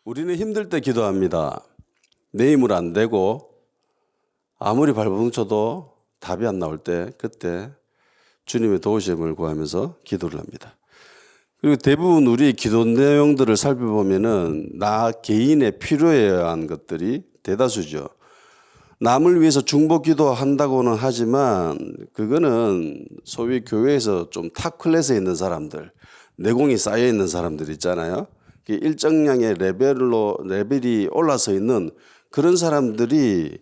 우리는 힘들 때 기도합니다. 내 힘으로 안 되고 아무리 발버둥쳐도 답이 안 나올 때 그때 주님의 도우심을 구하면서 기도를 합니다. 그리고 대부분 우리 기도 내용들을 살펴보면은 나 개인의 필요해야 하는 것들이 대다수죠. 남을 위해서 중보 기도한다고는 하지만 그거는 소위 교회에서 좀 탑 클래스에 있는 사람들, 내공이 쌓여 있는 사람들 있잖아요. 일정량의 레벨이 올라서 있는 그런 사람들이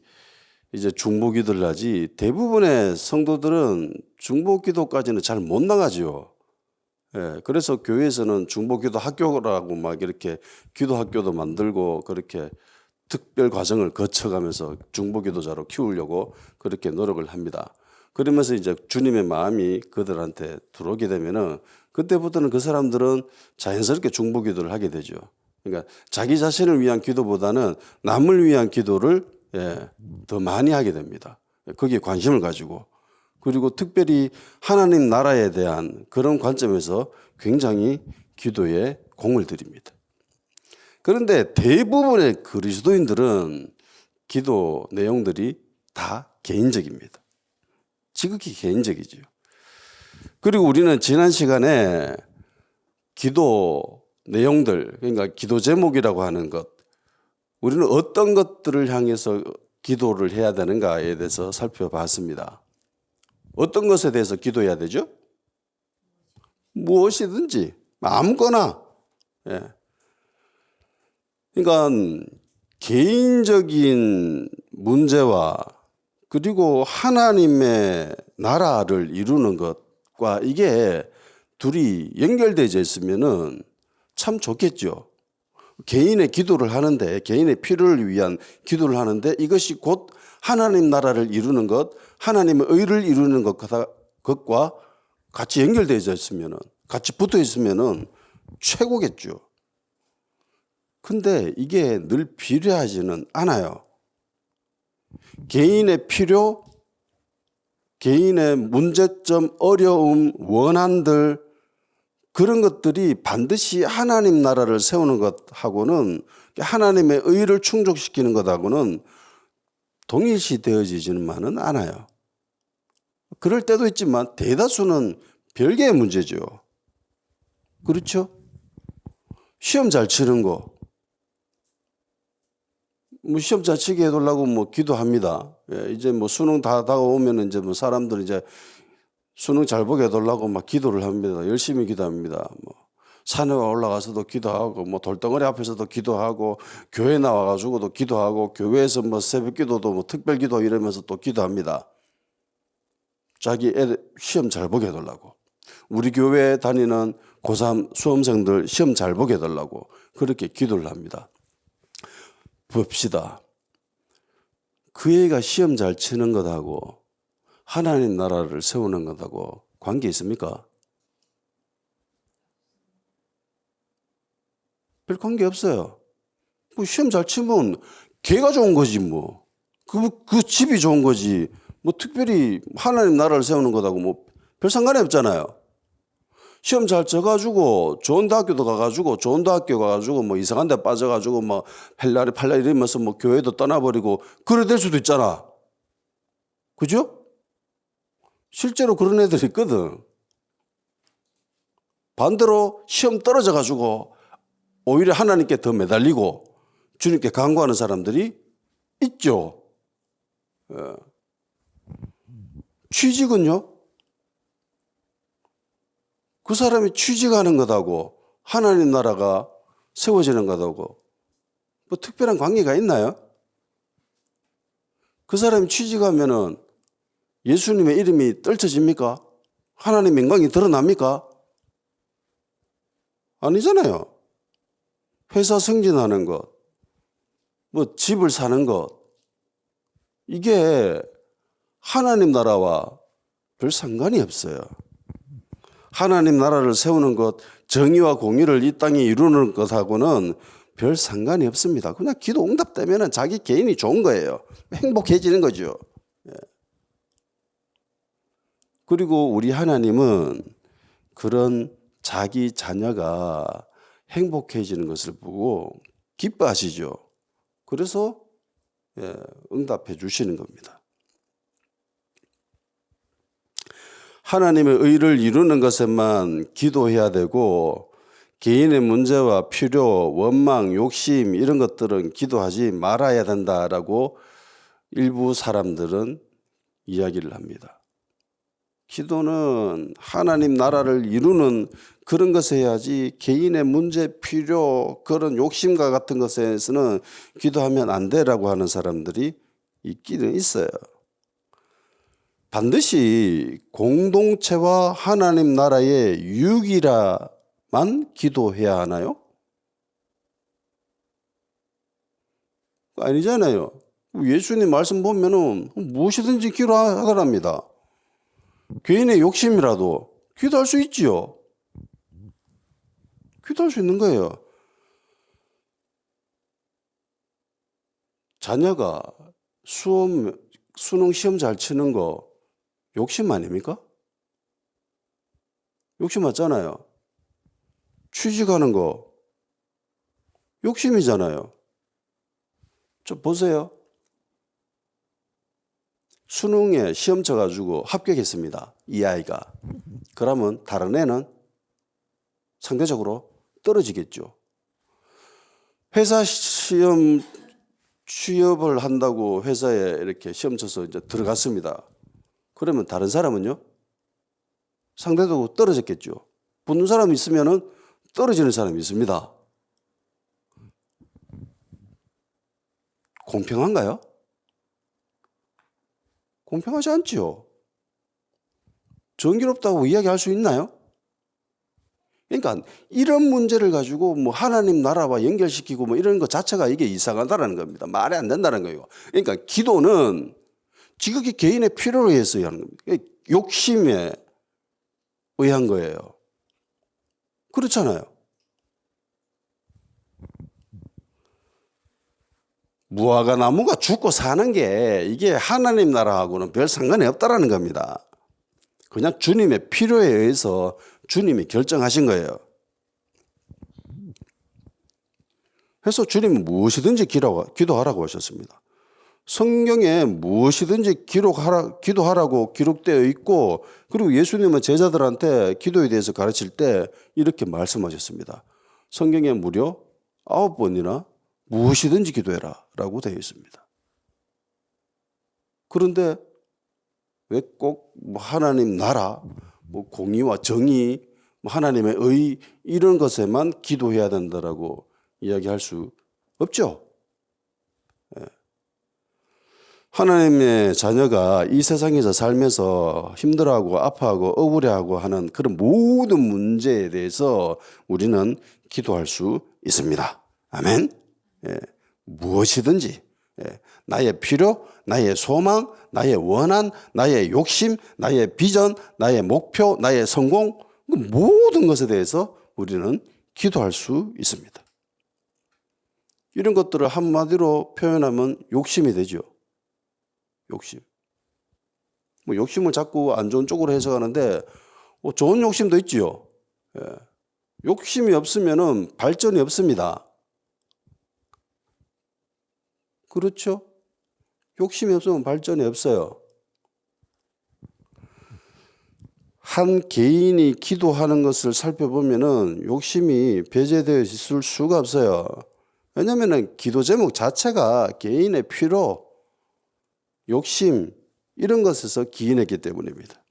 이제 중보 기도를 하지, 대부분의 성도들은 중보 기도까지는 잘 못 나가죠. 예, 그래서 교회에서는 중보 기도 학교라고 막 이렇게 기도 학교도 만들고 그렇게 특별 과정을 거쳐가면서 중보 기도자로 키우려고 그렇게 노력을 합니다. 그러면서 이제 주님의 마음이 그들한테 들어오게 되면은 그때부터는 그 사람들은 자연스럽게 중보 기도를 하게 되죠. 그러니까 자기 자신을 위한 기도보다는 남을 위한 기도를 더 많이 하게 됩니다. 거기에 관심을 가지고, 그리고 특별히 하나님 나라에 대한 그런 관점에서 굉장히 기도에 공을 들입니다. 그런데 대부분의 그리스도인들은 기도 내용들이 다 개인적입니다. 지극히 개인적이죠. 그리고 우리는 지난 시간에 기도 내용들, 그러니까 기도 제목이라고 하는 것, 우리는 어떤 것들을 향해서 기도를 해야 되는가에 대해서 살펴봤습니다. 어떤 것에 대해서 기도해야 되죠? 무엇이든지, 아무거나. 예. 그러니까 개인적인 문제와 그리고 하나님의 나라를 이루는 것과 이게 둘이 연결되어 있으면은 참 좋겠죠. 개인의 기도를 하는데, 개인의 필요를 위한 기도를 하는데 이것이 곧 하나님 나라를 이루는 것, 하나님의 의를 이루는 것과 같이 연결되어 있으면은, 같이 붙어 있으면은 최고겠죠. 근데 이게 늘 필요하지는 않아요. 개인의 필요, 개인의 문제점, 어려움, 원한들, 그런 것들이 반드시 하나님 나라를 세우는 것하고는, 하나님의 의를 충족시키는 것하고는 동일시 되어지지만은 않아요. 그럴 때도 있지만 대다수는 별개의 문제죠. 그렇죠? 시험 잘 치는 거, 뭐 시험 잘 치게 해달라고 뭐 기도합니다. 이제 뭐 수능 다 다가오면 이제 뭐 사람들 이제 수능 잘 보게 해달라고 막 기도를 합니다. 열심히 기도합니다. 뭐 산에 올라가서도 기도하고, 뭐 돌덩어리 앞에서도 기도하고, 교회 나와가지고도 기도하고, 교회에서 뭐 새벽 기도도 뭐 특별 기도 이러면서 또 기도합니다. 자기 애들 시험 잘 보게 해달라고. 우리 교회에 다니는 고3 수험생들 시험 잘 보게 해달라고 그렇게 기도를 합니다. 봅시다. 그 애가 시험 잘 치는 것하고 하나님 나라를 세우는 것하고 관계 있습니까? 별 관계 없어요. 뭐 시험 잘 치면 걔가 좋은 거지 뭐. 그 집이 좋은 거지. 뭐 특별히 하나님 나라를 세우는 것하고 뭐 별 상관이 없잖아요. 시험 잘 쳐가지고 좋은 대학교도 가가지고 좋은 대학교 가가지고 뭐 이상한 데 빠져가지고 뭐 팔라리 이러면서 뭐 교회도 떠나버리고 그래 될 수도 있잖아. 그죠? 실제로 그런 애들이 있거든. 반대로 시험 떨어져가지고 오히려 하나님께 더 매달리고 주님께 간구하는 사람들이 있죠. 취직은요? 그 사람이 취직하는 것하고 하나님 나라가 세워지는 것하고 뭐 특별한 관계가 있나요? 그 사람이 취직하면은 예수님의 이름이 떨쳐집니까? 하나님의 영광이 드러납니까? 아니잖아요. 회사 승진하는 것, 뭐 집을 사는 것, 이게 하나님 나라와 별 상관이 없어요. 하나님 나라를 세우는 것, 정의와 공의를 이 땅에 이루는 것하고는 별 상관이 없습니다. 그냥 기도 응답되면 자기 개인이 좋은 거예요. 행복해지는 거죠. 그리고 우리 하나님은 그런 자기 자녀가 행복해지는 것을 보고 기뻐하시죠. 그래서 응답해 주시는 겁니다. 하나님의 의를 이루는 것에만 기도해야 되고 개인의 문제와 필요, 원망, 욕심 이런 것들은 기도하지 말아야 된다라고 일부 사람들은 이야기를 합니다. 기도는 하나님 나라를 이루는 그런 것에 해야지 개인의 문제, 필요, 그런 욕심과 같은 것에서는 기도하면 안 되라고 하는 사람들이 있기는 있어요. 반드시 공동체와 하나님 나라의 유익이라만 기도해야 하나요? 아니잖아요. 예수님 말씀 보면은 무엇이든지 기도하더랍니다. 개인의 욕심이라도 기도할 수 있지요. 기도할 수 있는 거예요. 자녀가 수능 시험 잘 치는 거 욕심 아닙니까? 욕심 맞잖아요. 취직하는 거 욕심이잖아요. 저 보세요. 수능에 시험 쳐가지고 합격했습니다. 이 아이가. 그러면 다른 애는 상대적으로 떨어지겠죠. 회사 시험 취업을 한다고 회사에 이렇게 시험 쳐서 이제 들어갔습니다. 그러면 다른 사람은요? 상대적으로 떨어졌겠죠. 붙는 사람이 있으면은 떨어지는 사람이 있습니다. 공평한가요? 공평하지 않지요. 정의롭다고 이야기할 수 있나요? 그러니까 이런 문제를 가지고 뭐 하나님 나라와 연결시키고 뭐 이런 것 자체가 이게 이상하다라는 겁니다. 말이 안 된다는 거예요. 그러니까 기도는 지극히 개인의 필요로 해서 하는 겁니다. 욕심에 의한 거예요. 그렇잖아요. 무화과 나무가 죽고 사는 게 이게 하나님 나라하고는 별 상관이 없다라는 겁니다. 그냥 주님의 필요에 의해서 주님이 결정하신 거예요. 그래서 주님은 무엇이든지 기도하라고 하셨습니다. 성경에 무엇이든지 기도하라고 기록되어 있고, 그리고 예수님은 제자들한테 기도에 대해서 가르칠 때 이렇게 말씀하셨습니다. 성경에 무려 9번이나 무엇이든지 기도해라 라고 되어 있습니다. 그런데 왜 꼭 하나님 나라, 공의와 정의, 하나님의 의 이런 것에만 기도해야 된다라고 이야기할 수 없죠. 하나님의 자녀가 이 세상에서 살면서 힘들어하고 아파하고 억울해하고 하는 그런 모든 문제에 대해서 우리는 기도할 수 있습니다. 아멘. 무엇이든지 나의 필요, 나의 소망, 나의 원한, 나의 욕심, 나의 비전, 나의 목표, 나의 성공, 모든 것에 대해서 우리는 기도할 수 있습니다. 이런 것들을 한마디로 표현하면 욕심이 되죠. 욕심. 욕심을 자꾸 안 좋은 쪽으로 해석하는데 좋은 욕심도 있지요. 욕심이 없으면은 발전이 없습니다. 그렇죠? 욕심이 없으면 발전이 없어요. 한 개인이 기도하는 것을 살펴보면은 욕심이 배제되어 있을 수가 없어요. 왜냐하면 기도 제목 자체가 개인의 필요, 욕심 이런 것에서 기인했기 때문입니다.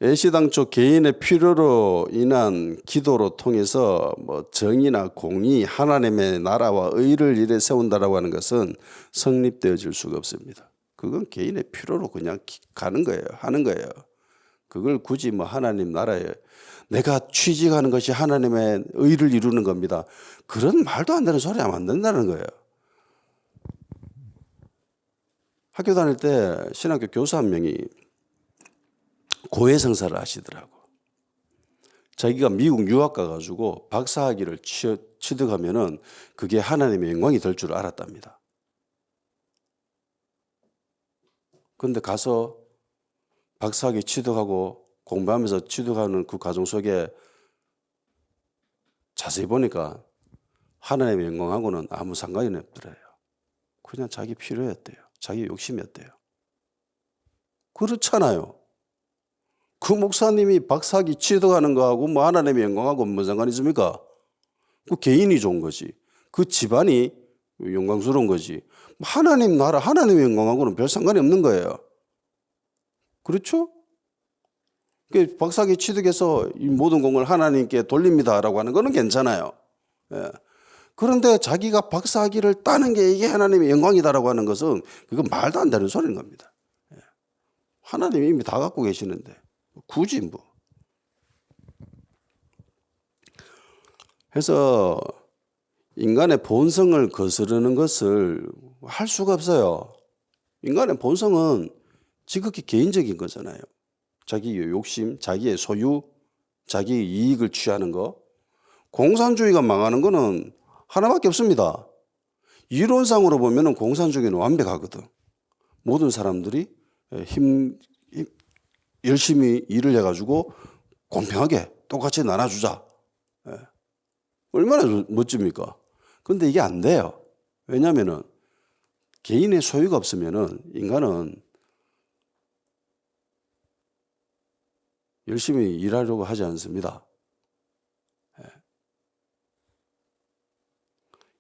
애시당초 개인의 필요로 인한 기도로 통해서 정의나 공의, 하나님의 나라와 의를 일에 세운다라고 하는 것은 성립되어질 수가 없습니다. 그건 개인의 필요로 그냥 가는 거예요. 하는 거예요. 그걸 굳이 하나님 나라에 내가 취직하는 것이 하나님의 의를 이루는 겁니다. 그런 말도 안 되는 소리 하면 안 된다는 거예요. 학교 다닐 때 신학교 교사 한 명이 고해성사를 하시더라고. 자기가 미국 유학 가가지고 박사학위를 취득하면은 그게 하나님의 영광이 될 줄 알았답니다. 그런데 가서 박사학위 취득하고 공부하면서 취득하는 그 과정 속에 자세히 보니까 하나님의 영광하고는 아무 상관이 없더래요. 그냥 자기 필요였대요. 자기 욕심이었대요. 그렇잖아요. 그 목사님이 박사학위 취득하는 거하고 뭐 하나님의 영광하고 뭔 상관이 있습니까? 그 개인이 좋은 거지. 그 집안이 영광스러운 거지. 하나님 나라, 하나님의 영광하고는 별 상관이 없는 거예요. 그렇죠? 박사학위 취득해서 이 모든 공을 하나님께 돌립니다라고 하는 거는 괜찮아요. 예. 그런데 자기가 박사학위를 따는 게 이게 하나님의 영광이다라고 하는 것은 그건 말도 안 되는 소리인 겁니다. 예. 하나님이 이미 다 갖고 계시는데 굳이 뭐. 그래서 인간의 본성을 거스르는 것을 할 수가 없어요. 인간의 본성은 지극히 개인적인 거잖아요. 자기의 욕심, 자기의 소유, 자기의 이익을 취하는 거. 공산주의가 망하는 거는 하나밖에 없습니다. 이론상으로 보면 공산주의는 완벽하거든. 모든 사람들이 열심히 일을 해가지고 공평하게 똑같이 나눠주자. 얼마나 멋집니까? 근데 이게 안 돼요. 왜냐하면 개인의 소유가 없으면 인간은 열심히 일하려고 하지 않습니다.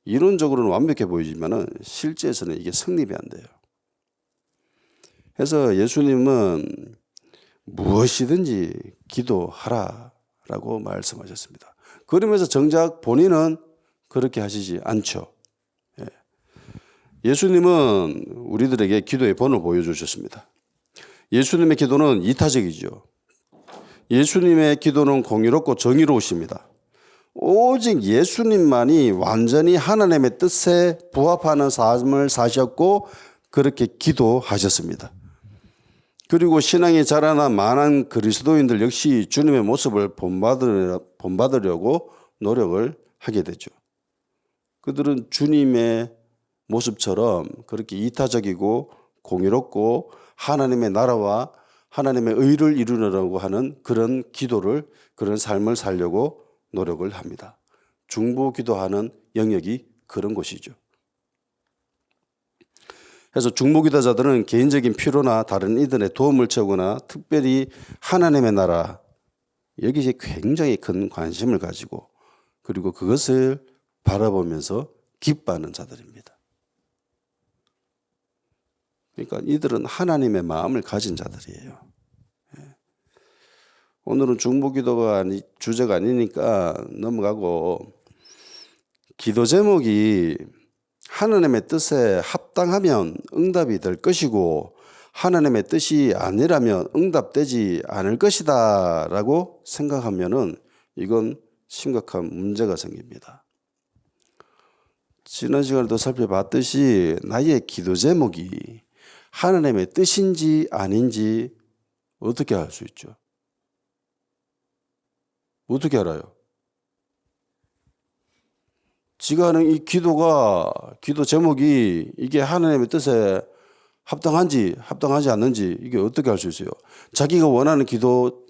이론적으로는 완벽해 보이지만 실제에서는 이게 성립이 안 돼요. 그래서 예수님은 무엇이든지 기도하라라고 말씀하셨습니다. 그러면서 정작 본인은 그렇게 하시지 않죠. 예수님은 우리들에게 기도의 본을 보여주셨습니다. 예수님의 기도는 이타적이죠. 예수님의 기도는 공의롭고 정의로우십니다. 오직 예수님만이 완전히 하나님의 뜻에 부합하는 삶을 사셨고 그렇게 기도하셨습니다. 그리고 신앙이 자라난 많은 그리스도인들 역시 주님의 모습을 본받으려고 노력을 하게 되죠. 그들은 주님의 모습처럼 그렇게 이타적이고 공의롭고 하나님의 나라와 하나님의 의를 이루려고 하는 그런 기도를, 그런 삶을 살려고 노력을 합니다. 중보기도하는 영역이 그런 곳이죠. 그래서 중보기도자들은 개인적인 필요나 다른 이들의 도움을 채우거나 특별히 하나님의 나라, 여기에 굉장히 큰 관심을 가지고 그리고 그것을 바라보면서 기뻐하는 자들입니다. 그러니까 이들은 하나님의 마음을 가진 자들이에요. 오늘은 중보기도가 주제가 아니니까 넘어가고, 기도 제목이 하나님의 뜻에 합당하면 응답이 될 것이고 하나님의 뜻이 아니라면 응답되지 않을 것이다 라고 생각하면은 이건 심각한 문제가 생깁니다. 지난 시간에도 살펴봤듯이 나의 기도 제목이 하나님의 뜻인지 아닌지 어떻게 알 수 있죠? 어떻게 알아요? 지가 하는 이 기도 제목이 이게 하나님의 뜻에 합당한지 합당하지 않는지 이게 어떻게 알 수 있어요? 자기가 원하는 기도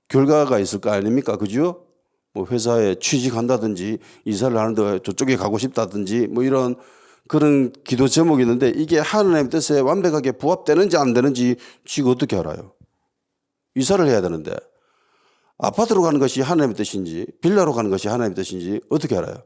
결과가 있을 거 아닙니까? 그죠? 뭐 회사에 취직한다든지 이사를 하는데 저쪽에 가고 싶다든지 뭐 이런 그런 기도 제목이 있는데 이게 하나님의 뜻에 완벽하게 부합되는지 안 되는지 지가 어떻게 알아요? 이사를 해야 되는데 아파트로 가는 것이 하나님의 뜻인지 빌라로 가는 것이 하나님의 뜻인지 어떻게 알아요?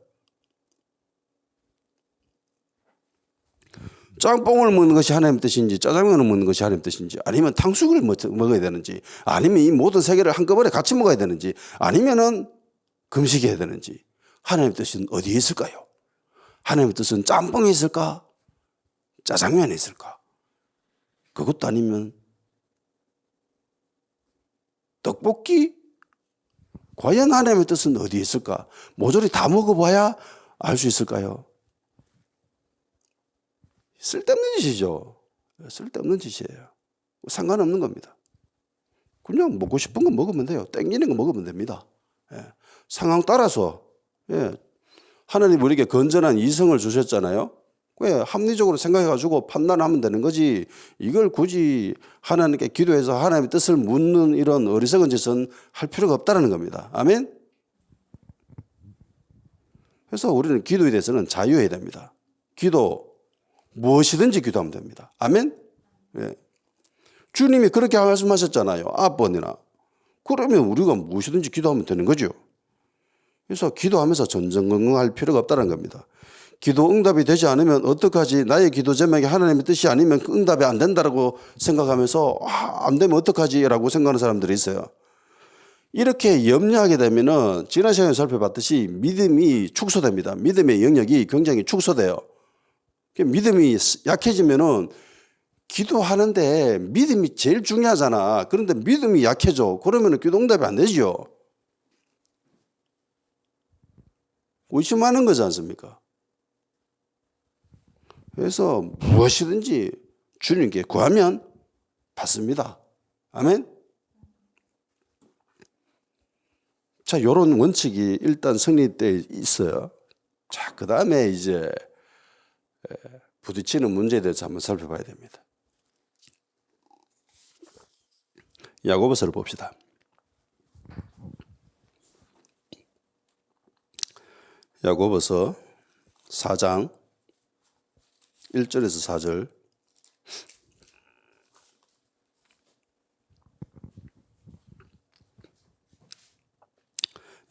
짬뽕을 먹는 것이 하나님의 뜻인지 짜장면을 먹는 것이 하나님의 뜻인지 아니면 탕수육을 먹어야 되는지 아니면 이 모든 세 개를 한꺼번에 같이 먹어야 되는지 아니면은 금식해야 되는지 하나님의 뜻은 어디에 있을까요? 하나님의 뜻은 짬뽕에 있을까? 짜장면에 있을까? 그것도 아니면 떡볶이? 과연 하나님의 뜻은 어디에 있을까? 모조리 다 먹어봐야 알 수 있을까요? 쓸데없는 짓이죠. 쓸데없는 짓이에요. 상관없는 겁니다. 그냥 먹고 싶은 거 먹으면 돼요. 땡기는 거 먹으면 됩니다. 상황 따라서 하나님 우리에게 건전한 이성을 주셨잖아요. 합리적으로 생각해가지고 판단하면 되는 거지 이걸 굳이 하나님께 기도해서 하나님의 뜻을 묻는 이런 어리석은 짓은 할 필요가 없다는 겁니다. 아멘? 그래서 우리는 기도에 대해서는 자유해야 됩니다. 기도 무엇이든지 기도하면 됩니다. 아멘? 예. 주님이 그렇게 말씀하셨잖아요. 9번이나. 그러면 우리가 무엇이든지 기도하면 되는 거죠. 그래서 기도하면서 전전긍긍할 필요가 없다는 겁니다. 기도 응답이 되지 않으면 어떡하지? 나의 기도 제목이 하나님의 뜻이 아니면 그 응답이 안 된다라고 생각하면서 안 되면 어떡하지? 라고 생각하는 사람들이 있어요. 이렇게 염려하게 되면은 지난 시간에 살펴봤듯이 믿음이 축소됩니다. 믿음의 영역이 굉장히 축소돼요. 믿음이 약해지면은 기도하는데 믿음이 제일 중요하잖아. 그런데 믿음이 약해져. 그러면은 기도 응답이 안 되지요. 의심하는 거지 않습니까? 그래서 무엇이든지 주님께 구하면 받습니다. 아멘? 자, 요런 원칙이 일단 성립되어 있어요. 자, 그 다음에 이제 부딪히는 문제에 대해서 한번 살펴봐야 됩니다. 야고보서를 봅시다. 야고보서 4장 1절에서 4절.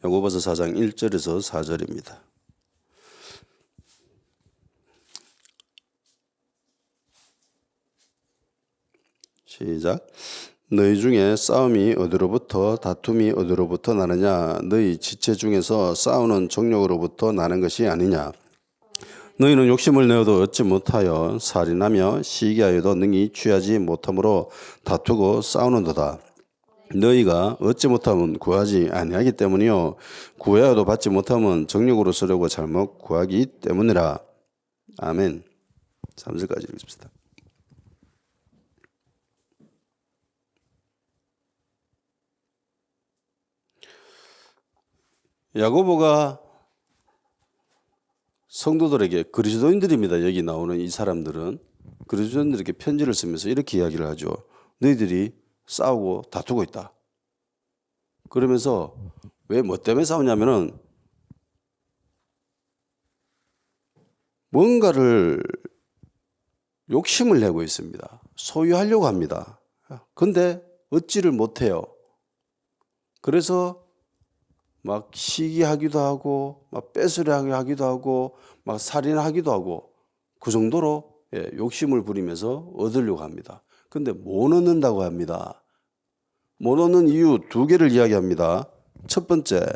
야고보서 4장 1절에서 4절입니다. 시작. 너희 중에 싸움이 어디로부터 다툼이 어디로부터 나느냐? 너희 지체 중에서 싸우는 정욕으로부터 나는 것이 아니냐? 너희는 욕심을 내어도 얻지 못하여 살인하며 시기하여도 능히 취하지 못함으로 다투고 싸우는도다. 너희가 얻지 못하면 구하지 아니하기 때문이요 구하여도 받지 못하면 정욕으로 쓰려고 잘못 구하기 때문이라. 아멘. 3절까지 읽습니다. 야고보가 성도들에게, 그리스도인들입니다. 여기 나오는 이 사람들은 그리스도인들에게 편지를 쓰면서 이렇게 이야기를 하죠. 너희들이 싸우고 다투고 있다. 그러면서 왜 뭐 때문에 싸우냐면은 뭔가를 욕심을 내고 있습니다. 소유하려고 합니다. 근데 얻지를 못해요. 그래서 막 시기하기도 하고 막 뺏으려 하기도 하고 막 살인하기도 하고 그 정도로 욕심을 부리면서 얻으려고 합니다. 근데 못 얻는다고 합니다. 못 얻는 이유 2개를 이야기합니다. 첫 번째,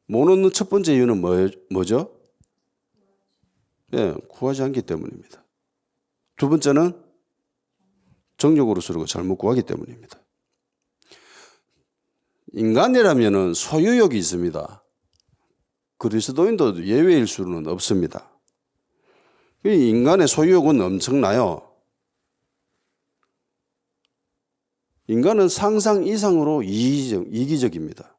못 얻는 첫 번째 이유는 뭐죠? 구하지 않기 때문입니다. 2번째는 정욕으로 쓰려고 잘못 구하기 때문입니다. 인간이라면 소유욕이 있습니다. 그리스도인도 예외일 수는 없습니다. 인간의 소유욕은 엄청나요. 인간은 상상 이상으로 이기적입니다.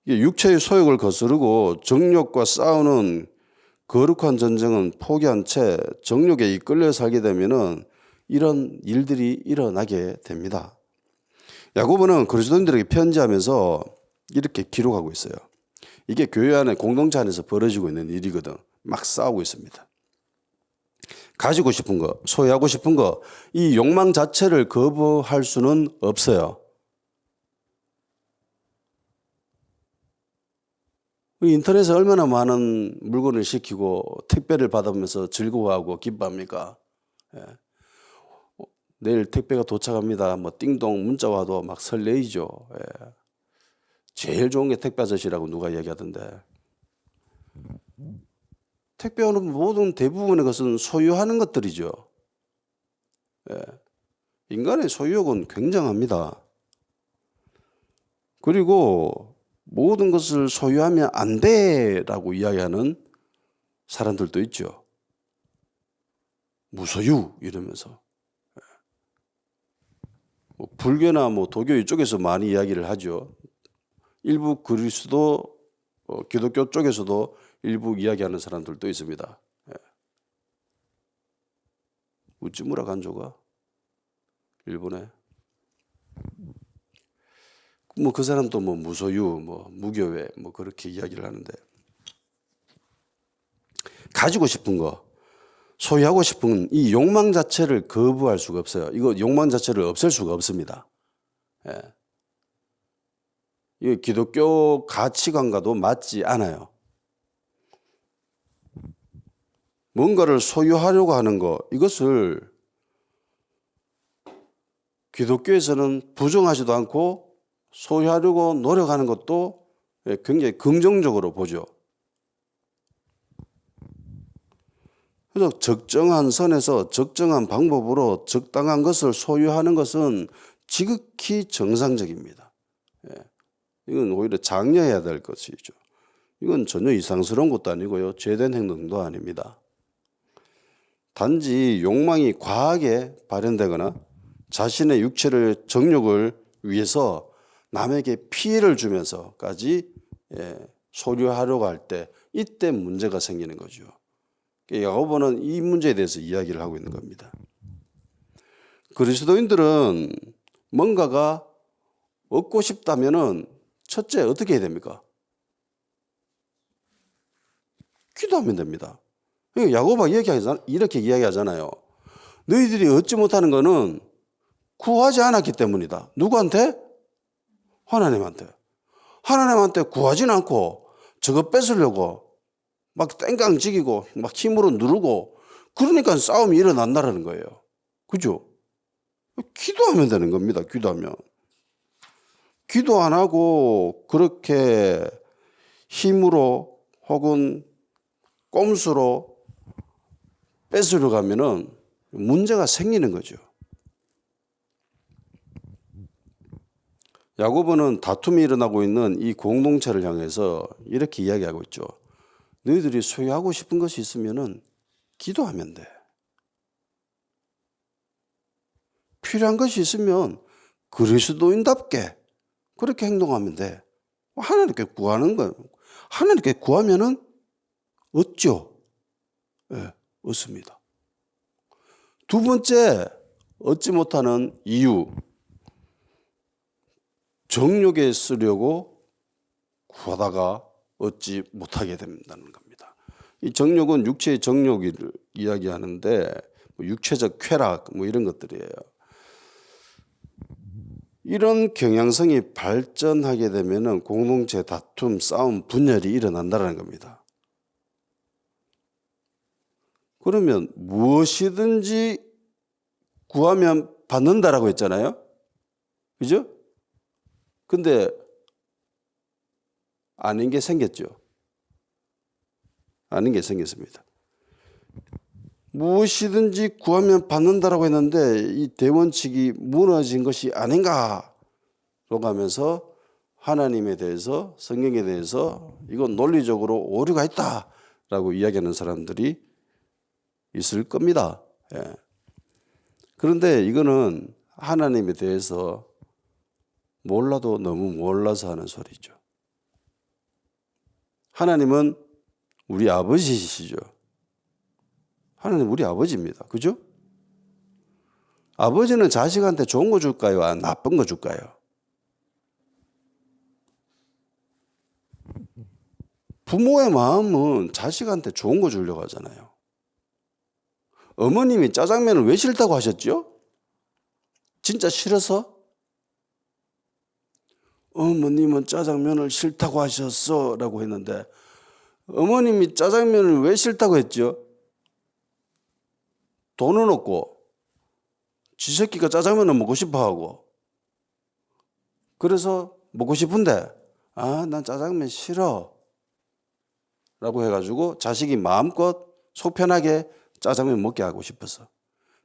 육체의 소욕을 거스르고 정욕과 싸우는 거룩한 전쟁은 포기한 채 정욕에 이끌려 살게 되면은 이런 일들이 일어나게 됩니다. 야고보는 그리스도인들에게 편지하면서 이렇게 기록하고 있어요. 이게 교회 안에 공동체 안에서 벌어지고 있는 일이거든. 막 싸우고 있습니다. 가지고 싶은 거, 소유하고 싶은 거, 이 욕망 자체를 거부할 수는 없어요. 인터넷에 얼마나 많은 물건을 시키고 택배를 받으면서 즐거워하고 기뻐합니까? 내일 택배가 도착합니다. 뭐 띵동 문자 와도 막 설레이죠. 제일 좋은 게 택배 아저씨라고 누가 이야기하던데. 택배 오는 모든 대부분의 것은 소유하는 것들이죠. 인간의 소유욕은 굉장합니다. 그리고 모든 것을 소유하면 안 돼라고 이야기하는 사람들도 있죠. 무소유 이러면서. 불교나 도교 이쪽에서 많이 이야기를 하죠. 일부 그리스도 기독교 쪽에서도 일부 이야기하는 사람들도 있습니다. 우찌무라 간조가 일본에. 뭐 그 사람도 뭐 무소유, 뭐 무교회, 뭐 그렇게 이야기를 하는데 가지고 싶은 거, 소유하고 싶은 이 욕망 자체를 거부할 수가 없어요. 이거 욕망 자체를 없앨 수가 없습니다. 예. 이 기독교 가치관과도 맞지 않아요. 뭔가를 소유하려고 하는 거, 이것을 기독교에서는 부정하지도 않고 소유하려고 노력하는 것도 굉장히 긍정적으로 보죠. 그래서 적정한 선에서 적정한 방법으로 적당한 것을 소유하는 것은 지극히 정상적입니다. 이건 오히려 장려해야 될 것이죠. 이건 전혀 이상스러운 것도 아니고요. 죄된 행동도 아닙니다. 단지 욕망이 과하게 발현되거나 자신의 육체를 정욕을 위해서 남에게 피해를 주면서까지 소유하려고 할 때 이때 문제가 생기는 거죠. 야고보는 이 문제에 대해서 이야기를 하고 있는 겁니다. 그리스도인들은 뭔가가 얻고 싶다면은 첫째 어떻게 해야 됩니까? 기도하면 됩니다. 야고보가 이렇게 이야기하잖아요. 너희들이 얻지 못하는 것은 구하지 않았기 때문이다. 누구한테? 하나님한테. 하나님한테 구하지는 않고 저거 뺏으려고 막 땡깡지기고 막 힘으로 누르고 그러니까 싸움이 일어난다라는 거예요. 그죠? 기도하면 되는 겁니다. 기도하면. 기도 안 하고 그렇게 힘으로 혹은 꼼수로 뺏으려고 하면은 문제가 생기는 거죠. 야고보는 다툼이 일어나고 있는 이 공동체를 향해서 이렇게 이야기하고 있죠. 너희들이 소유하고 싶은 것이 있으면은 기도하면 돼. 필요한 것이 있으면 그리스도인답게 그렇게 행동하면 돼. 하나님께 구하는 거예요. 하나님께 구하면은 얻죠. 네, 얻습니다. 두 번째, 얻지 못하는 이유. 정욕에 쓰려고 구하다가 얻지 못하게 된다는 겁니다. 이 정욕은 육체의 정욕을 이야기하는데 육체적 쾌락 뭐 이런 것들이에요. 이런 경향성이 발전하게 되면은 공동체 다툼, 싸움, 분열이 일어난다는 겁니다. 그러면 무엇이든지 구하면 받는다라고 했잖아요. 그죠? 근데 아닌 게 생겼죠. 아닌 게 생겼습니다. 무엇이든지 구하면 받는다라고 했는데 이 대원칙이 무너진 것이 아닌가로 가면서 하나님에 대해서 성경에 대해서 이건 논리적으로 오류가 있다라고 이야기하는 사람들이 있을 겁니다. 예. 그런데 이거는 하나님에 대해서 몰라도 너무 몰라서 하는 소리죠. 하나님은 우리 아버지시죠. 하나님 우리 아버지입니다. 그죠? 아버지는 자식한테 좋은 거 줄까요? 아니면 나쁜 거 줄까요? 부모의 마음은 자식한테 좋은 거 주려고 하잖아요. 어머님이 짜장면을 왜 싫다고 하셨죠? 진짜 싫어서? 어머님은 짜장면을 싫다고 하셨어 라고 했는데 어머님이 짜장면을 왜 싫다고 했죠? 돈은 없고 지 새끼가 짜장면을 먹고 싶어 하고 그래서 먹고 싶은데 난 짜장면 싫어 라고 해가지고 자식이 마음껏 속 편하게 짜장면 먹게 하고 싶어서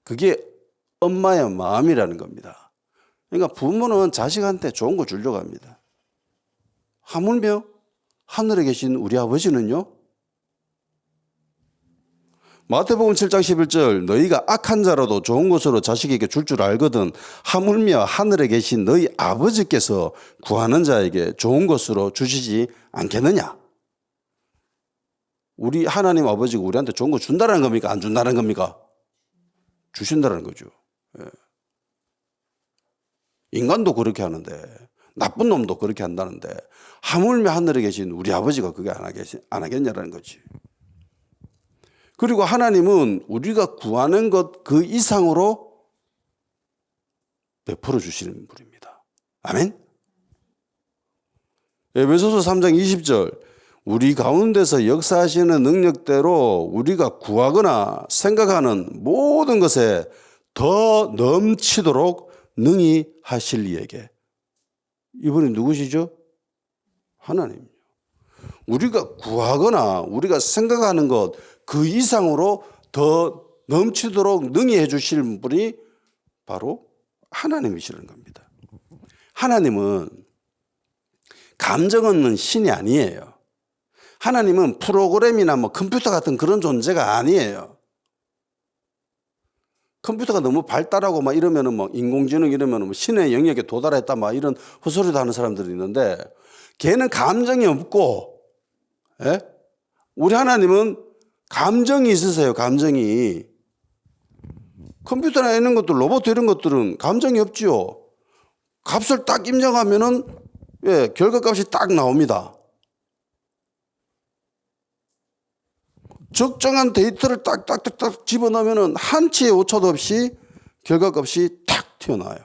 그게 엄마의 마음이라는 겁니다. 그러니까 부모는 자식한테 좋은 거 주려고 합니다. 하물며 하늘에 계신 우리 아버지는요. 마태복음 7장 11절 너희가 악한 자라도 좋은 것으로 자식에게 줄 줄 알거든 하물며 하늘에 계신 너희 아버지께서 구하는 자에게 좋은 것으로 주시지 않겠느냐. 우리 하나님 아버지가 우리한테 좋은 거 준다는 겁니까? 안 준다는 겁니까? 주신다는 거죠. 예. 인간도 그렇게 하는데 나쁜 놈도 그렇게 한다는데 하물며 하늘에 계신 우리 아버지가 그게 안 하겠냐라는 거지. 그리고 하나님은 우리가 구하는 것 그 이상으로 베풀어 주시는 분입니다. 아멘. 에베소서 3장 20절 우리 가운데서 역사하시는 능력대로 우리가 구하거나 생각하는 모든 것에 더 넘치도록 능히 하실 이에게. 이분이 누구시죠? 하나님. 우리가 구하거나 우리가 생각하는 것 그 이상으로 더 넘치도록 능히 해 주실 분이 바로 하나님이시라는 겁니다. 하나님은 감정 없는 신이 아니에요. 하나님은 프로그램이나 뭐 컴퓨터 같은 그런 존재가 아니에요. 컴퓨터가 너무 발달하고 막 이러면은 뭐 인공지능 이러면은 뭐 신의 영역에 도달했다 막 이런 헛소리도 하는 사람들이 있는데 걔는 감정이 없고, 예? 우리 하나님은 감정이 있으세요. 감정이. 컴퓨터나 이런 것들, 로봇 이런 것들은 감정이 없지요. 값을 딱 입력하면은 예, 결과값이 딱 나옵니다. 적정한 데이터를 딱딱딱딱 집어넣으면은 한치의 오차도 없이 결과값이 탁 튀어나와요.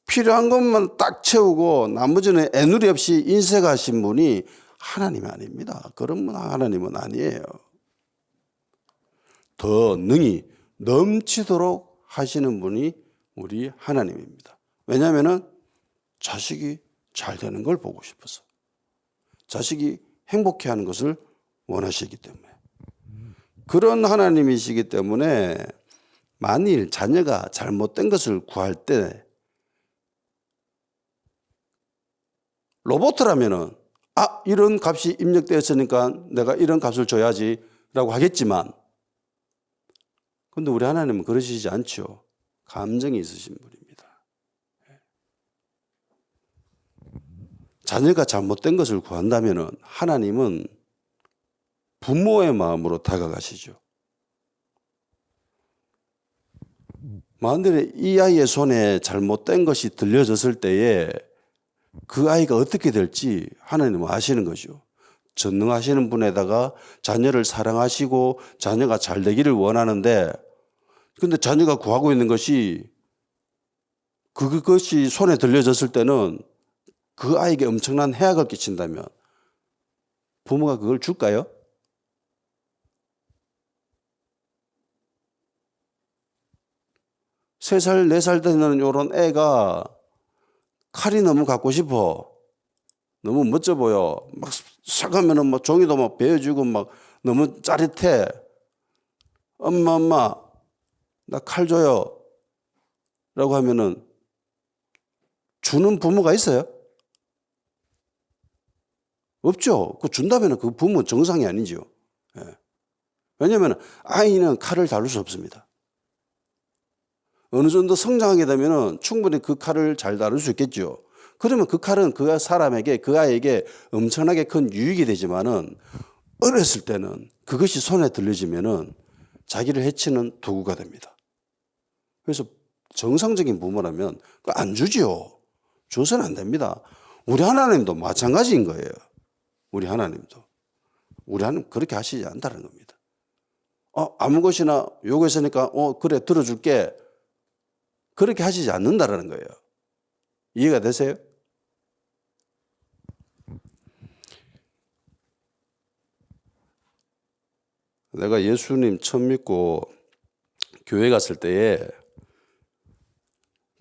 필요한 것만 딱 채우고 나머지는 애누리 없이 인색하신 분이 하나님이 아닙니다. 그런 분 하나님은 아니에요. 더 능히 넘치도록 하시는 분이 우리 하나님입니다. 왜냐하면 자식이 잘 되는 걸 보고 싶어서. 자식이 행복해하는 것을 원하시기 때문에. 그런 하나님이시기 때문에 만일 자녀가 잘못된 것을 구할 때 로봇이라면은 이런 값이 입력되었으니까 내가 이런 값을 줘야지 라고 하겠지만 근데 우리 하나님은 그러시지 않죠. 감정이 있으신 분입니다. 자녀가 잘못된 것을 구한다면은 하나님은 부모의 마음으로 다가가시죠. 만일에 이 아이의 손에 잘못된 것이 들려졌을 때에 그 아이가 어떻게 될지 하나님은 아시는 거죠. 전능하시는 분에다가 자녀를 사랑하시고 자녀가 잘 되기를 원하는데 근데 자녀가 구하고 있는 것이 그것이 손에 들려졌을 때는 그 아이에게 엄청난 해악을 끼친다면 부모가 그걸 줄까요? 세 살, 네 살 되는 이런 애가 칼이 너무 갖고 싶어. 너무 멋져 보여. 막 싹 하면은 뭐 종이도 막 베어주고 막 너무 짜릿해. 엄마, 나 칼 줘요. 라고 하면은 주는 부모가 있어요? 없죠. 그 준다면 그 부모 정상이 아니죠. 예. 왜냐하면 아이는 칼을 다룰 수 없습니다. 어느 정도 성장하게 되면 충분히 그 칼을 잘 다룰 수 있겠죠. 그러면 그 칼은 그 사람에게, 그 아이에게 엄청나게 큰 유익이 되지만은 어렸을 때는 그것이 손에 들려지면은 자기를 해치는 도구가 됩니다. 그래서 정상적인 부모라면 안 주지요. 줘서는 안 됩니다. 우리 하나님도 마찬가지인 거예요. 우리 하나님도. 우리 하나님 그렇게 하시지 않다는 겁니다. 아무 것이나 요구했으니까 그래 들어줄게. 그렇게 하시지 않는다라는 거예요. 이해가 되세요? 내가 예수님 처음 믿고 교회 갔을 때에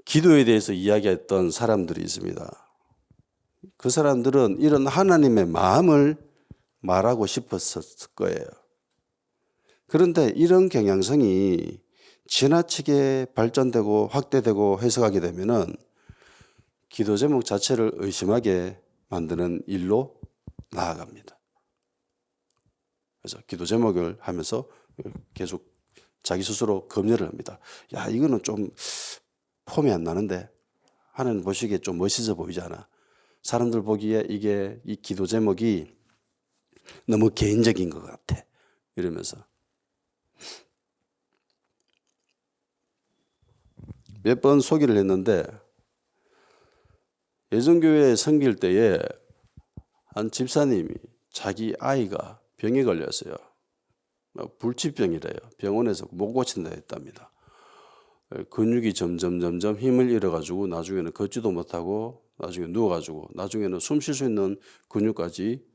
기도에 대해서 이야기했던 사람들이 있습니다. 그 사람들은 이런 하나님의 마음을 말하고 싶었을 거예요. 그런데 이런 경향성이 지나치게 발전되고 확대되고 해석하게 되면은 기도 제목 자체를 의심하게 만드는 일로 나아갑니다. 그래서 기도 제목을 하면서 계속 자기 스스로 검열을 합니다. 야, 이거는 좀 폼이 안 나는데 하나님 보시기에 좀 멋있어 보이지 않아? 사람들 보기에 이 기도 제목이 너무 개인적인 것 같아. 이러면서 몇 번 소개를 했는데 예전교회에 섬길 때에 한 집사님이 자기 아이가 병에 걸렸어요. 불치병이래요. 병원에서 못 고친다 했답니다. 근육이 점점 힘을 잃어가지고 나중에는 걷지도 못하고 나중에 누워가지고 나중에는 숨 쉴 수 있는 근육까지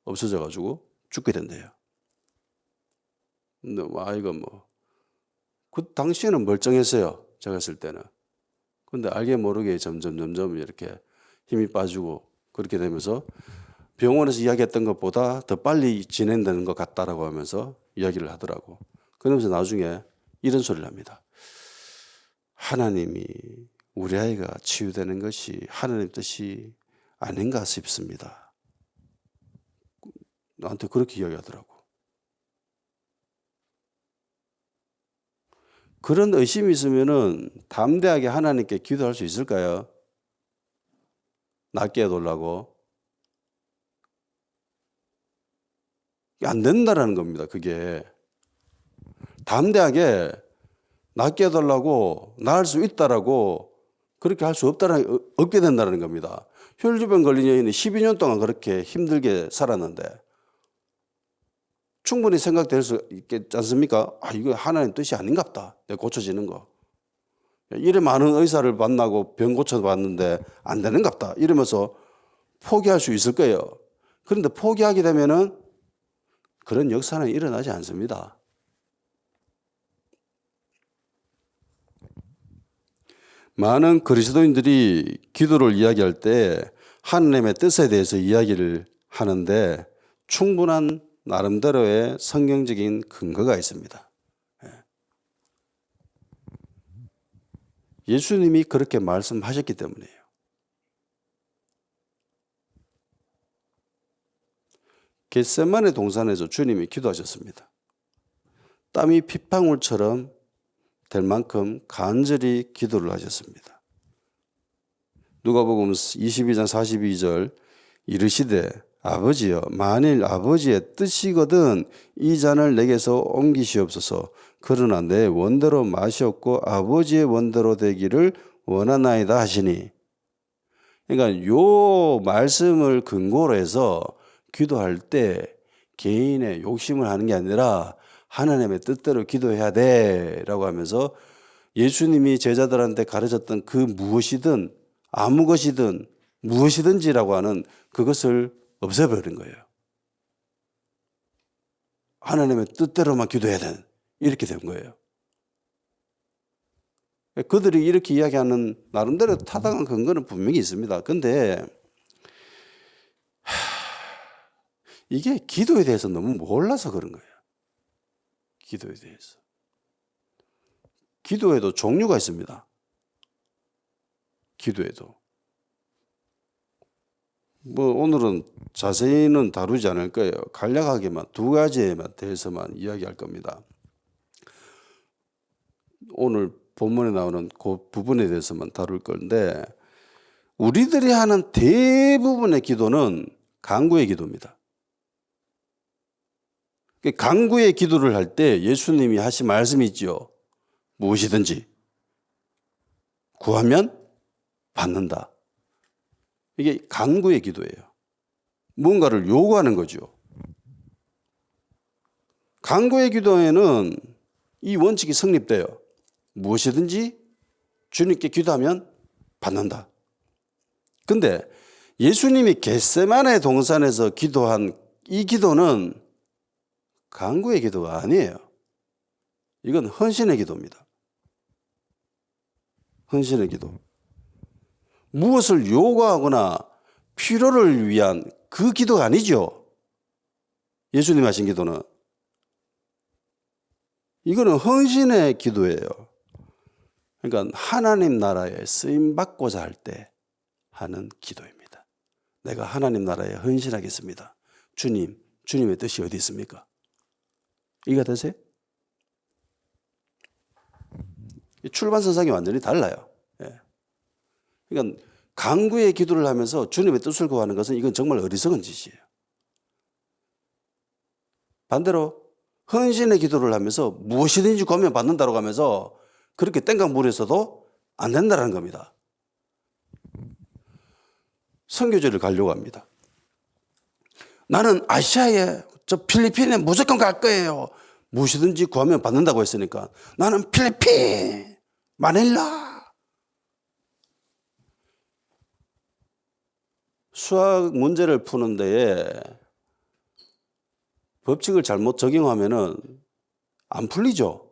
없어져가지고 죽게 된대요. 근데 아이가 그 당시에는 멀쩡했어요. 제가 했을 때는. 근데 알게 모르게 점점 이렇게 힘이 빠지고 그렇게 되면서 병원에서 이야기했던 것보다 더 빨리 진행되는 것 같다라고 하면서 이야기를 하더라고. 그러면서 나중에 이런 소리를 합니다. 하나님이 우리 아이가 치유되는 것이 하나님 뜻이 아닌가 싶습니다. 나한테 그렇게 이야기하더라고. 그런 의심이 있으면은 담대하게 하나님께 기도할 수 있을까요? 낫게 해달라고. 안 된다라는 겁니다. 그게. 담대하게 낫게 해달라고 나을 수 있다라고 그렇게 할 수 없게 된다는 겁니다. 혈류병 걸린 여인이 12년 동안 그렇게 힘들게 살았는데 충분히 생각될 수 있겠지 않습니까? 이거 하나님 뜻이 아닌갑다. 내가 고쳐지는 거. 이래 많은 의사를 만나고 병 고쳐봤는데 안 되는갑다. 이러면서 포기할 수 있을 거예요. 그런데 포기하게 되면은 그런 역사는 일어나지 않습니다. 많은 그리스도인들이 기도를 이야기할 때 하나님의 뜻에 대해서 이야기를 하는데 충분한 나름대로의 성경적인 근거가 있습니다. 예수님이 그렇게 말씀하셨기 때문이에요. 겟세마네 동산에서 주님이 기도하셨습니다. 땀이 핏방울처럼 될 만큼 간절히 기도를 하셨습니다. 누가복음 22장 42절 이르시되 아버지여 만일 아버지의 뜻이거든 이 잔을 내게서 옮기시옵소서. 그러나 내 원대로 마시옵고 아버지의 원대로 되기를 원하나이다 하시니. 그러니까 요 말씀을 근거로 해서 기도할 때 개인의 욕심을 하는 게 아니라 하나님의 뜻대로 기도해야 돼라고 하면서 예수님이 제자들한테 가르쳤던 그 무엇이든 아무 것이든 무엇이든지라고 하는 그것을 없애버린 거예요. 하나님의 뜻대로만 기도해야 되는 이렇게 된 거예요. 그들이 이렇게 이야기하는 나름대로 타당한 근거는 분명히 있습니다. 그런데 이게 기도에 대해서 너무 몰라서 그런 거예요. 기도에 대해서. 기도에도 종류가 있습니다. 기도에도. 오늘은 자세히는 다루지 않을 거예요. 간략하게만 두 가지에 대해서만 이야기할 겁니다. 오늘 본문에 나오는 그 부분에 대해서만 다룰 건데 우리들이 하는 대부분의 기도는 간구의 기도입니다. 간구의 기도를 할 때 예수님이 하신 말씀이 있죠. 무엇이든지 구하면 받는다. 이게 간구의 기도예요. 뭔가를 요구하는 거죠. 간구의 기도에는 이 원칙이 성립돼요. 무엇이든지 주님께 기도하면 받는다. 근데 예수님이 겟세마네 동산에서 기도한 이 기도는 간구의 기도가 아니에요. 이건 헌신의 기도입니다. 헌신의 기도. 무엇을 요구하거나 필요를 위한 그 기도가 아니죠. 예수님 하신 기도는. 이거는 헌신의 기도예요. 그러니까 하나님 나라에 쓰임받고자 할 때 하는 기도입니다. 내가 하나님 나라에 헌신하겠습니다. 주님의 뜻이 어디 있습니까? 이해가 되세요? 출발선상이 완전히 달라요. 그러니까 간구의 기도를 하면서 주님의 뜻을 구하는 것은 이건 정말 어리석은 짓이에요. 반대로 헌신의 기도를 하면서 무엇이든지 구하면 받는다고 하면서 그렇게 땡깡 부려서도 안 된다는 겁니다. 선교지를 가려고 합니다. 나는 아시아에 저 필리핀에 무조건 갈 거예요. 무엇이든지 구하면 받는다고 했으니까 나는 필리핀, 마닐라. 수학 문제를 푸는 데에 법칙을 잘못 적용하면은 안 풀리죠.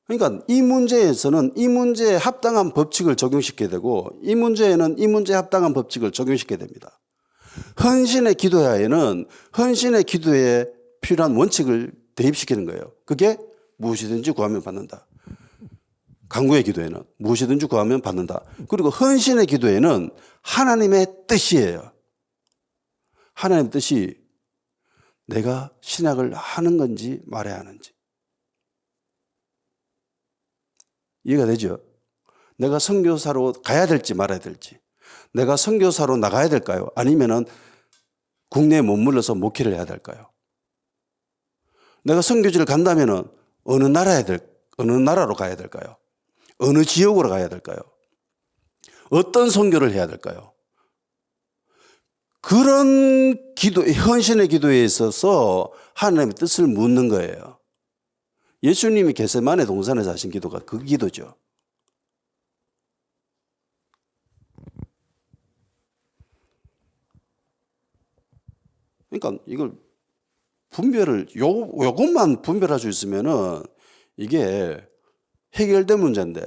그러니까 이 문제에서는 이 문제에 합당한 법칙을 적용시켜야 되고 이 문제에는 이 문제에 합당한 법칙을 적용시켜야 됩니다. 헌신의 기도하에는 헌신의 기도에 필요한 원칙을 대입시키는 거예요. 그게 무엇이든지 구하면 받는다. 간구의 기도에는 무엇이든지 구하면 받는다. 그리고 헌신의 기도에는 하나님의 뜻이에요. 하나님의 뜻이 내가 신약을 하는 건지 말아야 하는지. 이해가 되죠? 내가 선교사로 가야 될지 말아야 될지. 내가 선교사로 나가야 될까요? 아니면은 국내에 머물러서 목회를 해야 될까요? 내가 선교지를 간다면은 어느 나라로 가야 될까요? 어느 지역으로 가야 될까요? 어떤 선교를 해야 될까요? 그런 기도, 헌신의 기도에 있어서 하나님의 뜻을 묻는 거예요. 예수님이 겟세마네 동산에서 하신 기도가 그 기도죠. 그러니까 이걸 요것만 분별할 수 있으면은 이게 해결된 문제인데,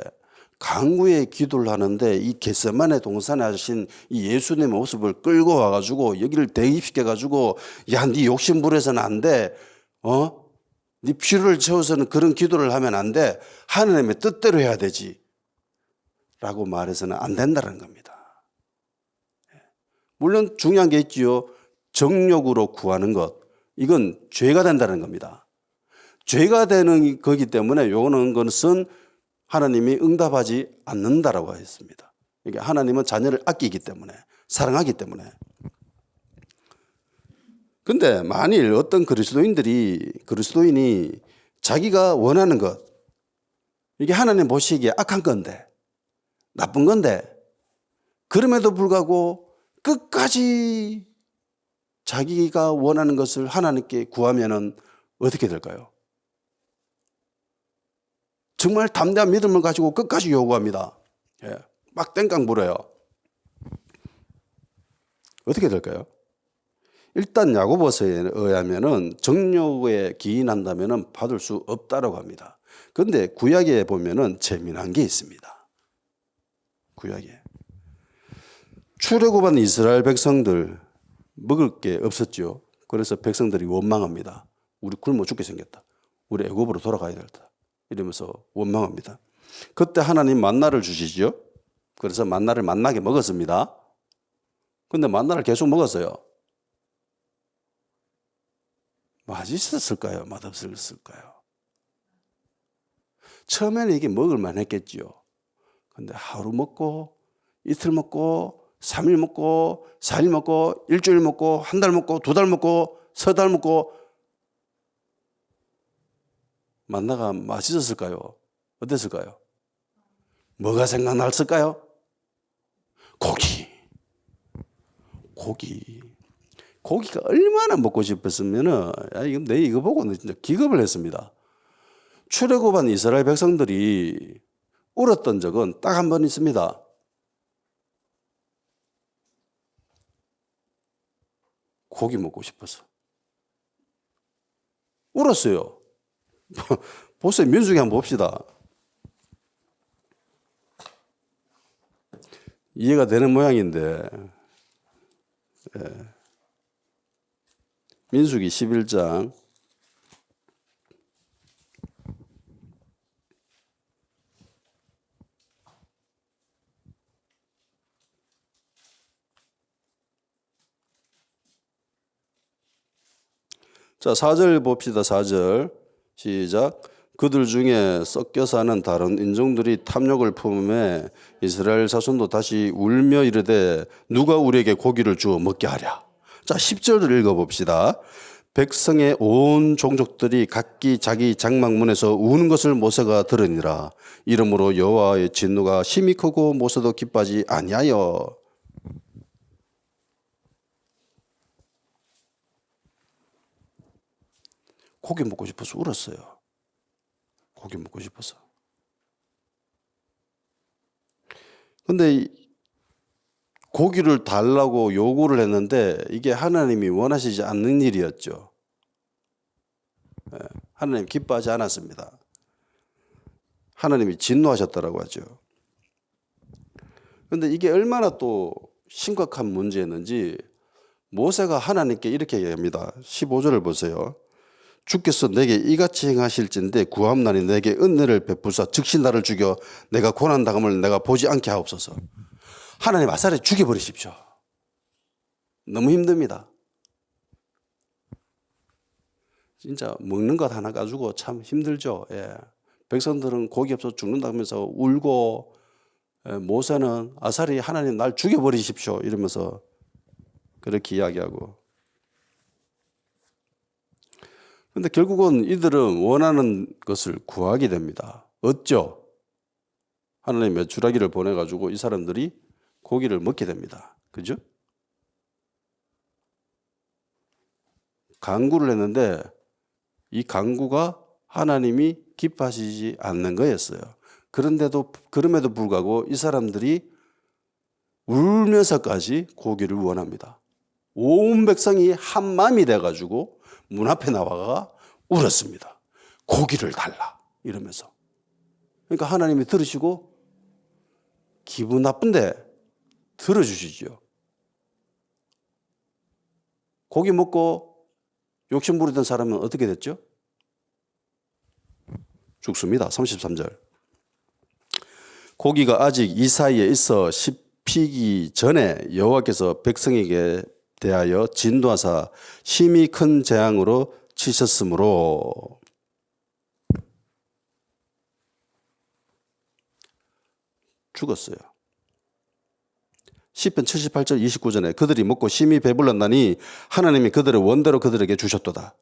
간구의 기도를 하는데 이 겟세마네 동산에 하신 이 예수님의 모습을 끌고 와가지고 여기를 대입시켜가지고 야, 네 욕심 부려서는 안 돼. 네 피를 채워서는 그런 기도를 하면 안 돼. 하나님의 뜻대로 해야 되지. 라고 말해서는 안 된다는 겁니다. 물론 중요한 게 있지요. 정욕으로 구하는 것. 이건 죄가 된다는 겁니다. 죄가 되는 거기 때문에 요거는 것은 하나님이 응답하지 않는다라고 했습니다. 그러니까 하나님은 자녀를 아끼기 때문에, 사랑하기 때문에. 근데 만일 어떤 그리스도인이 자기가 원하는 것, 이게 하나님 보시기에 악한 건데, 나쁜 건데, 그럼에도 불구하고 끝까지 자기가 원하는 것을 하나님께 구하면은 어떻게 될까요? 정말 담대한 믿음을 가지고 끝까지 요구합니다. 막 땡깡 부려요. 어떻게 될까요? 일단 야고보서에 의하면은 정욕에 기인한다면은 받을 수 없다라고 합니다. 그런데 구약에 보면은 재미난 게 있습니다. 구약에 출애굽한 이스라엘 백성들 먹을 게 없었죠. 그래서 백성들이 원망합니다. 우리 굶어 죽게 생겼다. 우리 애굽으로 돌아가야 된다. 이러면서 원망합니다. 그때 하나님 만나를 주시죠. 그래서 만나를 만나게 먹었습니다. 근데 만나를 계속 먹었어요. 맛있었을까요? 맛없었을까요? 처음에는 이게 먹을만 했겠죠. 근데 하루 먹고 이틀 먹고 3일 먹고 4일 먹고 일주일 먹고 한 달 먹고 두 달 먹고 서 달 먹고 만나가 맛있었을까요? 어땠을까요? 뭐가 생각났을까요? 고기가 얼마나 먹고 싶었으면은 내 이거 보고 진짜 기겁을 했습니다. 출애굽한 이스라엘 백성들이 울었던 적은 딱 한 번 있습니다. 고기 먹고 싶어서 울었어요. 보세요. 민수기 한번 봅시다. 이해가 되는 모양인데 민수기 11장 자, 4절 봅시다. 4절 시작. 그들 중에 섞여 사는 다른 인종들이 탐욕을 품음에 이스라엘 자손도 다시 울며 이르되 누가 우리에게 고기를 주어 먹게 하랴. 자, 10절을 읽어봅시다. 백성의 온 종족들이 각기 자기 장막문에서 우는 것을 모세가 들으니라. 이러므로 여호와의 진노가 심히 크고 모세도 기뻐하지 아니하여. 고기 먹고 싶어서 울었어요. 고기 먹고 싶어서. 근데 고기를 달라고 요구를 했는데 이게 하나님이 원하시지 않는 일이었죠. 하나님 기뻐하지 않았습니다. 하나님이 진노하셨다라고 하죠. 그런데 이게 얼마나 또 심각한 문제였는지 모세가 하나님께 이렇게 얘기합니다. 15절을 보세요. 주께서 내게 이같이 행하실진대 구함나니 내게 은혜를 베푸사 즉시 나를 죽여 내가 고난당함을 내가 보지 않게 하옵소서. 하나님 아사리 죽여버리십시오. 너무 힘듭니다. 진짜 먹는 것 하나 가지고 참 힘들죠. 예. 백성들은 고기 없어서 죽는다면서 울고, 모세는 아사리 하나님 날 죽여버리십시오 이러면서 그렇게 이야기하고. 그런데 결국은 이들은 원하는 것을 구하게 됩니다. 어쩌? 하나님 메추라기를 보내가지고 이 사람들이 고기를 먹게 됩니다. 그죠? 간구를 했는데 이 간구가 하나님이 기뻐하시지 않는 거였어요. 그럼에도 불구하고 이 사람들이 울면서까지 고기를 원합니다. 온 백성이 한 마음이 돼가지고 문 앞에 나와가 울었습니다. 고기를 달라 이러면서. 그러니까 하나님이 들으시고 기분 나쁜데 들어주시죠. 고기 먹고 욕심 부리던 사람은 어떻게 됐죠? 죽습니다. 33절. 고기가 아직 이 사이에 있어 씹히기 전에 여호와께서 백성에게 대하여 진노하사 심히 큰 재앙으로 치셨으므로 죽었어요. 시편 78절 29절에 그들이 먹고 심히 배불렀나니 하나님이 그들의 원대로 그들에게 주셨도다.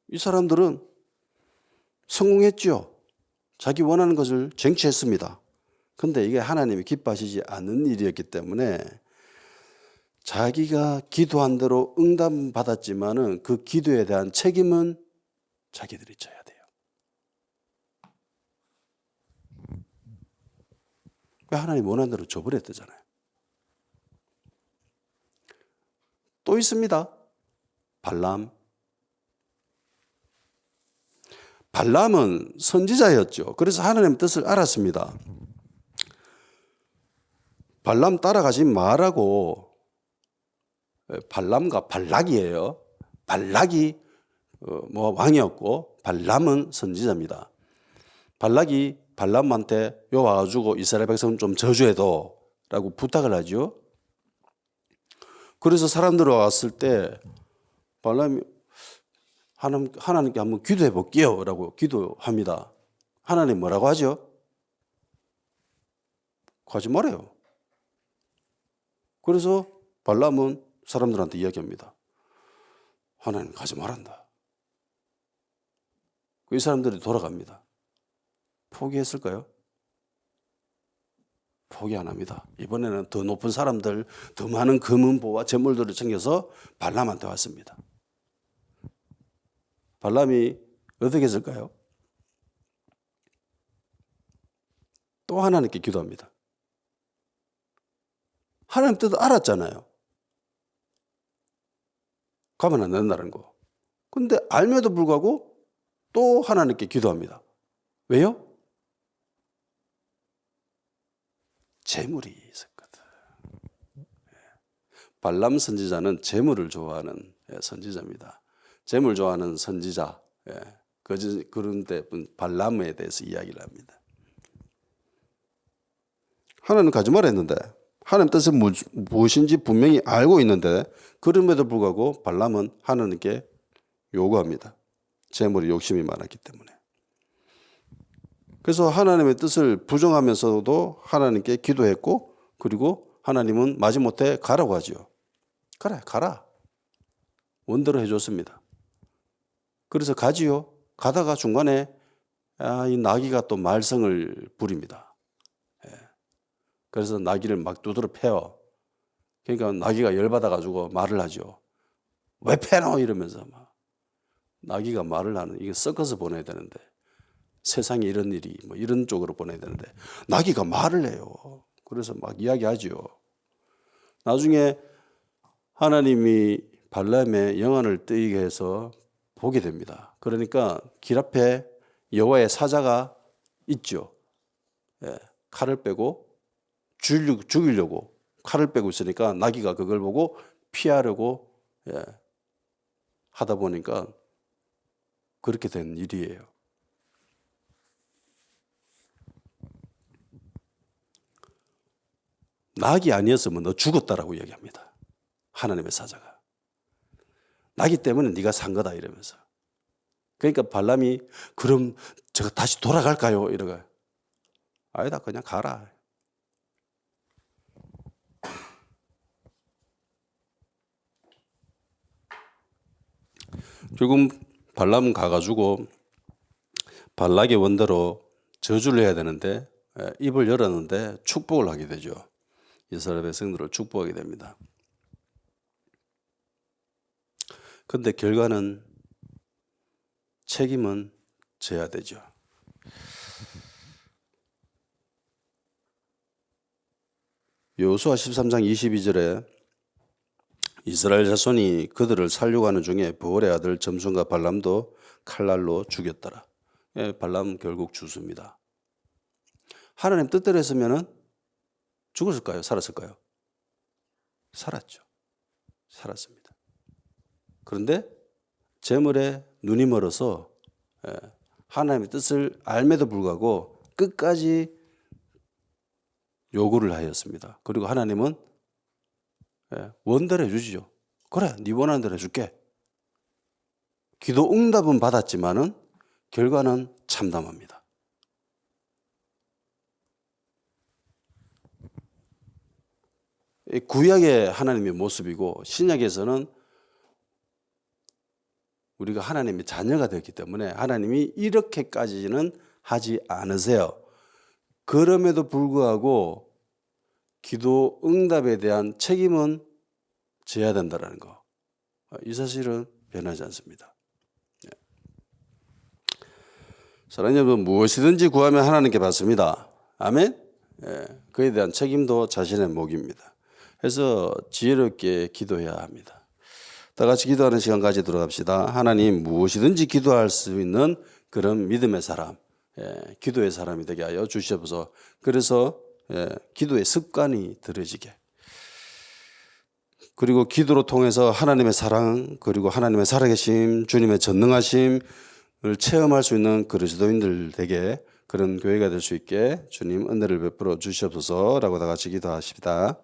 이 사람들은 성공했죠. 자기 원하는 것을 쟁취했습니다. 그런데 이게 하나님이 기뻐하시지 않는 일이었기 때문에 자기가 기도한 대로 응답받았지만은 그 기도에 대한 책임은 자기들이 져야 돼요. 하나님 원하는 대로 줘버렸대잖아요. 또 있습니다. 발람은 선지자였죠. 그래서 하나님의 뜻을 알았습니다. 발람 따라가지 말라고. 발람과 발락이에요. 발락이 왕이었고 발람은 선지자입니다. 발락이 발람한테 요 와가지고 이스라엘 백성 좀 저주해도 라고 부탁을 하죠. 그래서 사람들 왔을 때 발람이 하나님께 한번 기도해 볼게요 라고 기도합니다. 하나님 뭐라고 하죠? 가지 말아요. 그래서 발람은 사람들한테 이야기합니다. 하나님 가지 말란다. 이 사람들이 돌아갑니다. 포기했을까요? 포기 안 합니다. 이번에는 더 높은 사람들, 더 많은 금은보와 재물들을 챙겨서 발람한테 왔습니다. 발람이 어떻게 했을까요? 또 하나님께 기도합니다. 하나님 뜻을 알았잖아요. 가면 안 된다는 거. 근데 알면도 불구하고 또 하나님께 기도합니다. 왜요? 재물이 있었거든. 발람 선지자는 재물을 좋아하는 선지자입니다. 재물 좋아하는 선지자. 그런데 발람에 대해서 이야기를 합니다. 하나님 가지 말라 했는데 하나님 뜻은 무엇인지 분명히 알고 있는데 그럼에도 불구하고 발람은 하나님께 요구합니다. 재물이 욕심이 많았기 때문에. 그래서 하나님의 뜻을 부정하면서도 하나님께 기도했고 그리고 하나님은 마지못해 가라고 하죠. 그래, 가라. 원대로 해줬습니다. 그래서 가지요. 가다가 중간에 이 나귀가 또 말썽을 부립니다. 그래서 나귀를 막 두드러 패요. 그러니까 나귀가 열받아가지고 말을 하죠. 왜 패노? 이러면서 막. 나귀가 말을 하는, 이게 섞어서 보내야 되는데, 세상에 이런 일이 뭐 이런 쪽으로 보내야 되는데, 나귀가 말을 해요. 그래서 막 이야기하죠. 나중에 하나님이 발람의 영안을 뜨이게 해서 보게 됩니다. 그러니까 길 앞에 여호와의 사자가 있죠. 칼을 빼고 죽이려고 칼을 빼고 있으니까 나귀가 그걸 보고 피하려고 하다 보니까 그렇게 된 일이에요. 낙이 아니었으면 너 죽었다라고 얘기합니다. 하나님의 사자가. 낙이 때문에 네가 산 거다 이러면서. 그러니까 발람이 그럼 제가 다시 돌아갈까요? 이러고. 아니다, 그냥 가라. 결국 발람은 가가지고 발락의 원대로 저주를 해야 되는데 입을 열었는데 축복을 하게 되죠. 이스라엘 백성들을 축복하게 됩니다. 그런데 결과는 책임은 져야 되죠. 여호수아 13장 22절에 이스라엘 자손이 그들을 살려고 하는 중에 부올의 아들 점순과 발람도 칼날로 죽였더라. 발람 결국 죽습니다. 하나님 뜻대로 했으면 죽었을까요? 살았을까요? 살았죠. 살았습니다. 그런데 재물에 눈이 멀어서 하나님의 뜻을 알매도 불구하고 끝까지 요구를 하였습니다. 그리고 하나님은 원대로 해주시죠. 그래, 네 원하는 대로 해줄게. 기도 응답은 받았지만은 결과는 참담합니다. 구약의 하나님의 모습이고 신약에서는 우리가 하나님의 자녀가 되었기 때문에 하나님이 이렇게까지는 하지 않으세요. 그럼에도 불구하고 기도 응답에 대한 책임은 져야 된다는 거. 이 사실은 변하지 않습니다. 사랑하는 여러분, 무엇이든지 구하면 하나님께 받습니다. 아멘? 그에 대한 책임도 자신의 몫입니다. 그래서 지혜롭게 기도해야 합니다. 다 같이 기도하는 시간 가지도록 합시다. 하나님, 무엇이든지 기도할 수 있는 그런 믿음의 사람, 기도의 사람이 되게 하여 주시옵소서. 그래서 기도의 습관이 들어지게, 그리고 기도로 통해서 하나님의 사랑, 그리고 하나님의 살아계심, 주님의 전능하심을 체험할 수 있는 그리스도인들 되게 그런 교회가 될 수 있게 주님 은혜를 베풀어 주시옵소서라고 다 같이 기도하십니다.